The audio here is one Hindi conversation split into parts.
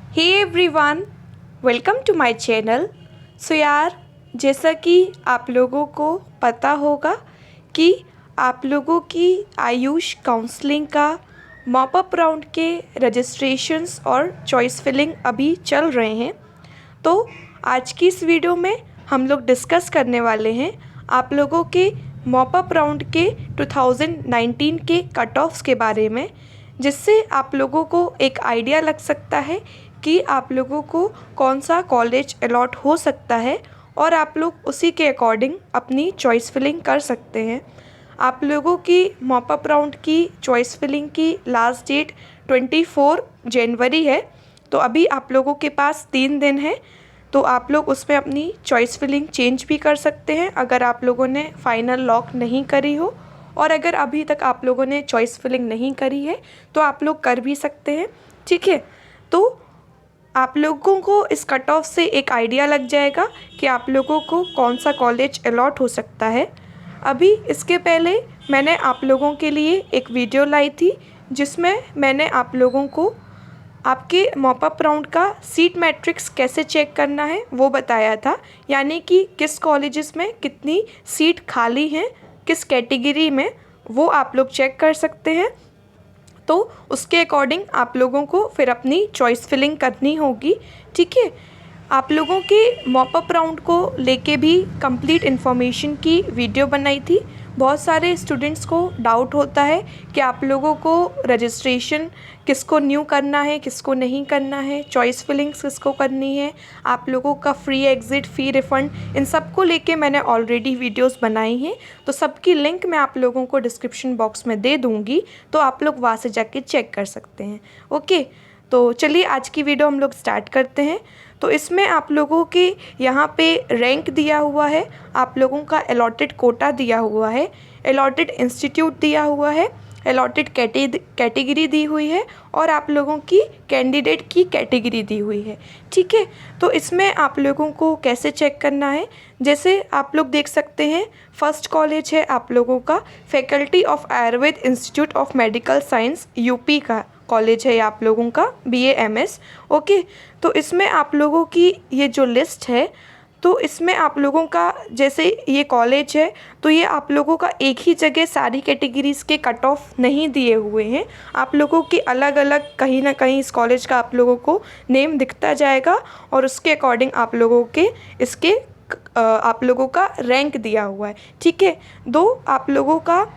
Hey everyone, welcome to my channel. So यार, जैसा कि आप लोगों को पता होगा कि आप लोगों की आयुष काउंसलिंग का मॉप अप राउंड के रजिस्ट्रेशंस और चॉइस फिलिंग अभी चल रहे हैं। तो आज की इस वीडियो में हम लोग डिस्कस करने वाले हैं आप लोगों के मॉप अप राउंड के 2019 के कट ऑफ्स के बारे में, जिससे आप लोगों को एक आइडिया लग सकता है कि आप लोगों को कौन सा कॉलेज अलॉट हो सकता है और आप लोग उसी के अकॉर्डिंग अपनी चॉइस फिलिंग कर सकते हैं। आप लोगों की मॉप अप राउंड की चॉइस फिलिंग की लास्ट डेट 24 जनवरी है। तो अभी आप लोगों के पास 3 दिन है, तो आप लोग उसमें अपनी चॉइस फिलिंग चेंज भी कर सकते हैं अगर आप लोगों ने फाइनल लॉक नहीं करी हो। और अगर अभी तक आप लोगों ने चॉइस फिलिंग नहीं करी है तो आप लोग कर भी सकते हैं, ठीक है। तो आप लोगों को इस कट ऑफ से एक आइडिया लग जाएगा कि आप लोगों को कौन सा कॉलेज अलॉट हो सकता है। अभी इसके पहले मैंने आप लोगों के लिए एक वीडियो लाई थी जिसमें मैंने आप लोगों को आपके मॉप अप राउंड का सीट मैट्रिक्स कैसे चेक करना है वो बताया था, यानी कि किस कॉलेजेस में कितनी सीट खाली हैं, किस कैटेगरी में, वो आप लोग चेक कर सकते हैं। तो उसके अकॉर्डिंग आप लोगों को फिर अपनी चॉइस फिलिंग करनी होगी, ठीक है। आप लोगों के मॉप अप राउंड को लेके भी कंप्लीट इन्फॉर्मेशन की वीडियो बनाई थी। बहुत सारे स्टूडेंट्स को डाउट होता है कि आप लोगों को रजिस्ट्रेशन किसको न्यू करना है, किसको नहीं करना है, चॉइस फिलिंग्स किसको करनी है, आप लोगों का फ्री एग्ज़िट, फ़ी रिफ़ंड, इन सब को लेके मैंने ऑलरेडी वीडियोस बनाई हैं। तो सबकी लिंक मैं आप लोगों को डिस्क्रिप्शन बॉक्स में दे दूँगी, तो आप लोग वहाँ से जाके चेक कर सकते हैं। ओके, तो चलिए आज की वीडियो हम लोग स्टार्ट करते हैं। तो इसमें आप लोगों के यहाँ पे रैंक दिया हुआ है, आप लोगों का अलॉटेड कोटा दिया हुआ है, अलॉटेड इंस्टीट्यूट दिया हुआ है, अलॉटेड कैटेगरी दी हुई है और आप लोगों की कैंडिडेट की कैटेगरी दी हुई है, ठीक है। तो इसमें आप लोगों को कैसे चेक करना है, जैसे आप लोग देख सकते हैं फर्स्ट कॉलेज है आप लोगों का faculty of Ayurveda institute of medical science UP का कॉलेज है आप लोगों का BA MS। ओके, तो इसमें आप लोगों की ये जो लिस्ट है, तो इसमें आप लोगों का जैसे ये कॉलेज है तो ये आप लोगों का एक ही जगह सारी कैटेगरीज़ के कट ऑफ नहीं दिए हुए हैं। आप लोगों की अलग अलग कहीं ना कहीं इस कॉलेज का आप लोगों को नेम दिखता जाएगा और उसके अकॉर्डिंग आप लोगों के इसके आप लोगों का रैंक दिया हुआ है, ठीक है। दो आप लोगों का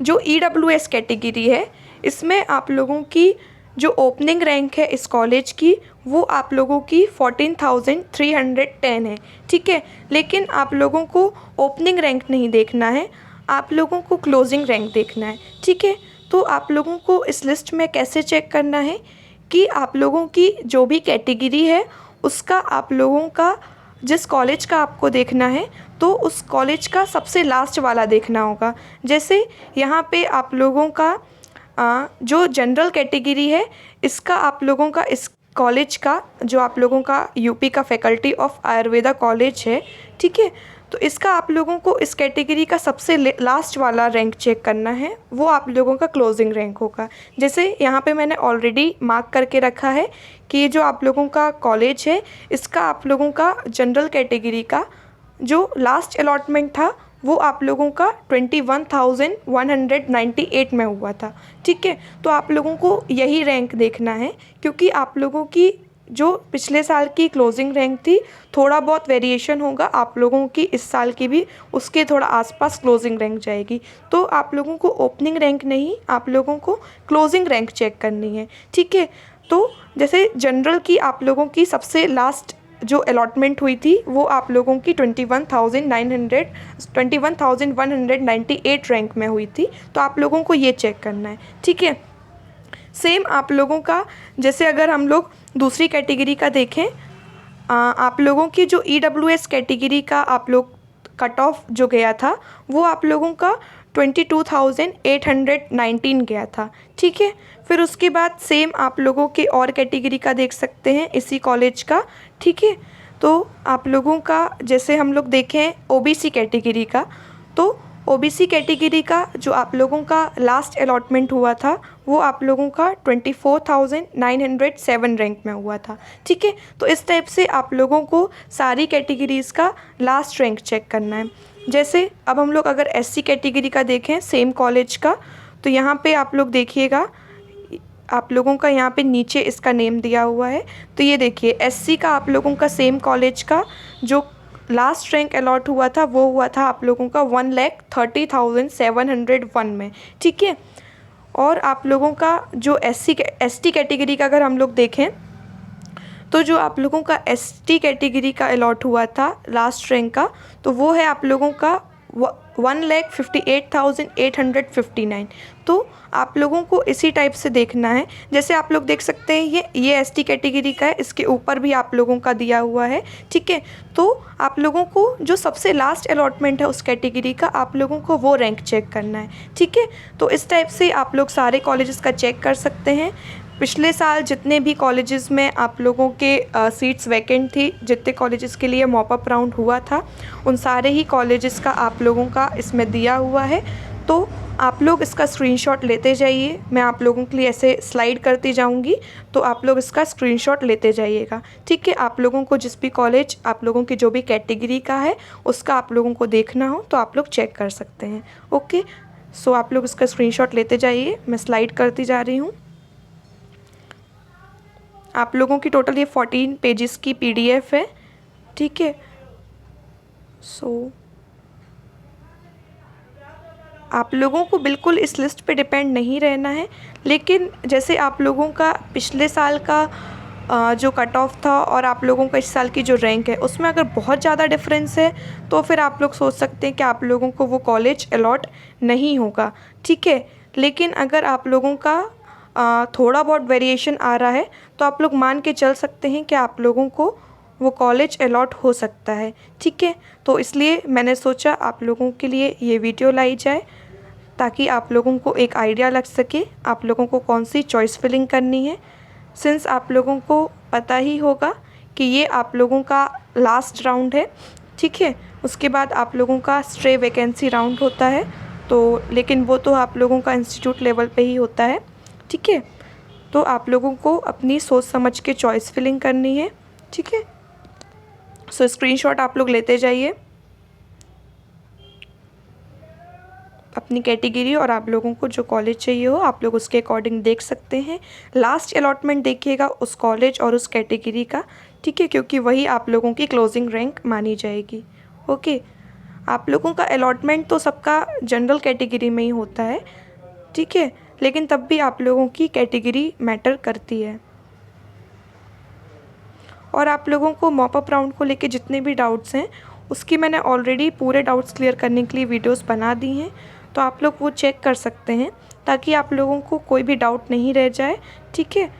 जो EWS कैटेगरी है, इसमें आप लोगों की जो ओपनिंग रैंक है इस कॉलेज की वो आप लोगों की 14,310 है, ठीक है। लेकिन आप लोगों को ओपनिंग रैंक नहीं देखना है, आप लोगों को क्लोजिंग रैंक देखना है, ठीक है। तो आप लोगों को इस लिस्ट में कैसे चेक करना है कि आप लोगों की जो भी कैटेगरी है उसका आप लोगों का जिस कॉलेज का आपको देखना है तो उस कॉलेज का सबसे लास्ट वाला देखना होगा। जैसे यहाँ पे आप लोगों का जो जनरल कैटेगरी है इसका आप लोगों का इस कॉलेज का जो आप लोगों का यूपी का फैकल्टी ऑफ आयुर्वेदा कॉलेज है, ठीक है। तो इसका आप लोगों को इस कैटेगरी का सबसे लास्ट वाला रैंक चेक करना है, वो आप लोगों का क्लोजिंग रैंक होगा। जैसे यहाँ पे मैंने ऑलरेडी मार्क करके रखा है कि ये जो आप लोगों का कॉलेज है इसका आप लोगों का जनरल कैटेगरी का जो लास्ट अलॉटमेंट था वो आप लोगों का 21,198 में हुआ था, ठीक है। तो आप लोगों को यही रैंक देखना है क्योंकि आप लोगों की जो पिछले साल की क्लोजिंग रैंक थी थोड़ा बहुत वेरिएशन होगा, आप लोगों की इस साल की भी उसके थोड़ा आसपास क्लोजिंग रैंक जाएगी। तो आप लोगों को ओपनिंग रैंक नहीं, आप लोगों को क्लोजिंग रैंक चेक करनी है, ठीक है। तो जैसे जनरल की आप लोगों की सबसे लास्ट जो अलॉटमेंट हुई थी वो आप लोगों की 21,198 रैंक में हुई थी, तो आप लोगों को ये चेक करना है, ठीक है। सेम आप लोगों का जैसे अगर हम लोग दूसरी कैटेगरी का देखें, आप लोगों की जो EWS कैटेगरी का आप लोग कट ऑफ जो गया था वो आप लोगों का 22,819 गया था, ठीक है। फिर उसके बाद सेम आप लोगों के और कैटेगरी का देख सकते हैं इसी कॉलेज का, ठीक है। तो आप लोगों का जैसे हम लोग देखें OBC कैटेगरी का, तो OBC कैटेगरी का जो आप लोगों का लास्ट अलॉटमेंट हुआ था वो आप लोगों का 24,907 रैंक में हुआ था। ठीक है, तो इस टाइप से आप लोगों को सारी कैटेगरीज़ का लास्ट रैंक चेक करना है। जैसे अब हम लोग अगर एससी कैटेगरी का देखें सेम कॉलेज का, तो यहाँ पे आप लोग देखिएगा, आप लोगों का यहाँ पे नीचे इसका नेम दिया हुआ है। तो ये देखिए एससी का आप लोगों का सेम कॉलेज का जो लास्ट रैंक अलॉट हुआ था वो हुआ था आप लोगों का 1,30,701 में। ठीक है, और आप लोगों का जो एसटी कैटेगरी का अगर हम लोग देखें, तो जो आप लोगों का एसटी कैटेगरी का अलॉट हुआ था लास्ट रैंक का, तो वो है आप लोगों का 1,58,859। तो आप लोगों को इसी टाइप से देखना है। जैसे आप लोग देख सकते हैं ये एसटी कैटेगरी का है, इसके ऊपर भी आप लोगों का दिया हुआ है। ठीक है, तो आप लोगों को जो सबसे लास्ट अलॉटमेंट है उस कैटेगरी का आप लोगों को वो रैंक चेक करना है। ठीक है, तो इस टाइप से आप लोग सारे कॉलेजेस का चेक कर सकते हैं। पिछले साल जितने भी कॉलेजेस में आप लोगों के सीट्स वैकेंट थी, जितने कॉलेजेस के लिए मॉप अप राउंड हुआ था, उन सारे ही कॉलेजेस का आप लोगों का इसमें दिया हुआ है। तो आप लोग इसका स्क्रीनशॉट लेते जाइए, मैं आप लोगों के लिए ऐसे स्लाइड करती जाऊंगी, तो आप लोग इसका स्क्रीनशॉट लेते जाइएगा। ठीक है, आप लोगों को जिस भी कॉलेज आप लोगों की जो भी कैटेगरी का है उसका आप लोगों को देखना हो तो आप लोग चेक कर सकते हैं। ओके, सो आप लोग इसका स्क्रीनशॉट लेते जाइए, मैं स्लाइड करती जा रही हूँ। आप लोगों की टोटल ये 14 पेजेस की पीडीएफ है। ठीक है, सो आप लोगों को बिल्कुल इस लिस्ट पे डिपेंड नहीं रहना है, लेकिन जैसे आप लोगों का पिछले साल का जो कट ऑफ था और आप लोगों का इस साल की जो रैंक है उसमें अगर बहुत ज़्यादा डिफरेंस है तो फिर आप लोग सोच सकते हैं कि आप लोगों को वो कॉलेज अलॉट नहीं होगा। ठीक है, लेकिन अगर आप लोगों का थोड़ा बहुत वेरिएशन आ रहा है तो आप लोग मान के चल सकते हैं कि आप लोगों को वो कॉलेज अलॉट हो सकता है। ठीक है, तो इसलिए मैंने सोचा आप लोगों के लिए ये वीडियो लाई जाए ताकि आप लोगों को एक आइडिया लग सके आप लोगों को कौन सी चॉइस फिलिंग करनी है। सिंस आप लोगों को पता ही होगा कि ये आप लोगों का लास्ट राउंड है। ठीक है, उसके बाद आप लोगों का स्ट्रे वैकेंसी राउंड होता है, तो लेकिन वो तो आप लोगों का इंस्टीट्यूट लेवल पे ही होता है। ठीक है, तो आप लोगों को अपनी सोच समझ के चॉइस फिलिंग करनी है। ठीक है, सो स्क्रीनशॉट आप लोग लेते जाइए अपनी कैटेगरी, और आप लोगों को जो कॉलेज चाहिए हो आप लोग उसके अकॉर्डिंग देख सकते हैं। लास्ट अलॉटमेंट देखिएगा उस कॉलेज और उस कैटेगरी का। ठीक है, क्योंकि वही आप लोगों की क्लोजिंग रैंक मानी जाएगी। ओके, आप लोगों का अलॉटमेंट तो सबका जनरल कैटेगरी में ही होता है। ठीक है, लेकिन तब भी आप लोगों की कैटेगरी मैटर करती है। और आप लोगों को मॉप अप राउंड को लेके जितने भी डाउट्स हैं उसकी मैंने ऑलरेडी पूरे डाउट्स क्लियर करने के लिए वीडियोस बना दी हैं, तो आप लोग वो चेक कर सकते हैं ताकि आप लोगों को कोई भी डाउट नहीं रह जाए। ठीक है,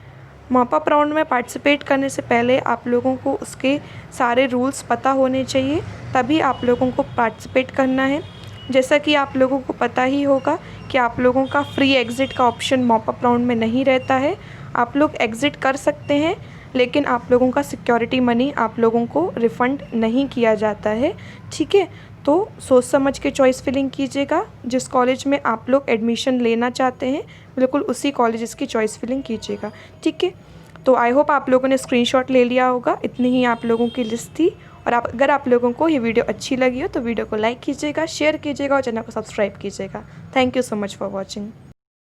मॉप अप राउंड में पार्टिसिपेट करने से पहले आप लोगों को उसके सारे रूल्स पता होने चाहिए, तभी आप लोगों को पार्टिसिपेट करना है। जैसा कि आप लोगों को पता ही होगा कि आप लोगों का फ्री एग्ज़िट का ऑप्शन मॉप अप राउंड में नहीं रहता है। आप लोग एग्ज़िट कर सकते हैं, लेकिन आप लोगों का सिक्योरिटी मनी आप लोगों को रिफ़ंड नहीं किया जाता है। ठीक है, तो सोच समझ के चॉइस फिलिंग कीजिएगा। जिस कॉलेज में आप लोग एडमिशन लेना चाहते हैं बिल्कुल उसी कॉलेज की चॉइस फिलिंग कीजिएगा। ठीक है, तो आई होप आप लोगों ने स्क्रीनशॉट ले लिया होगा। इतनी ही आप लोगों की लिस्ट थी, और अगर आप लोगों को ये वीडियो अच्छी लगी हो तो वीडियो को लाइक कीजिएगा, शेयर कीजिएगा और चैनल को सब्सक्राइब कीजिएगा। Thank you so much for watching.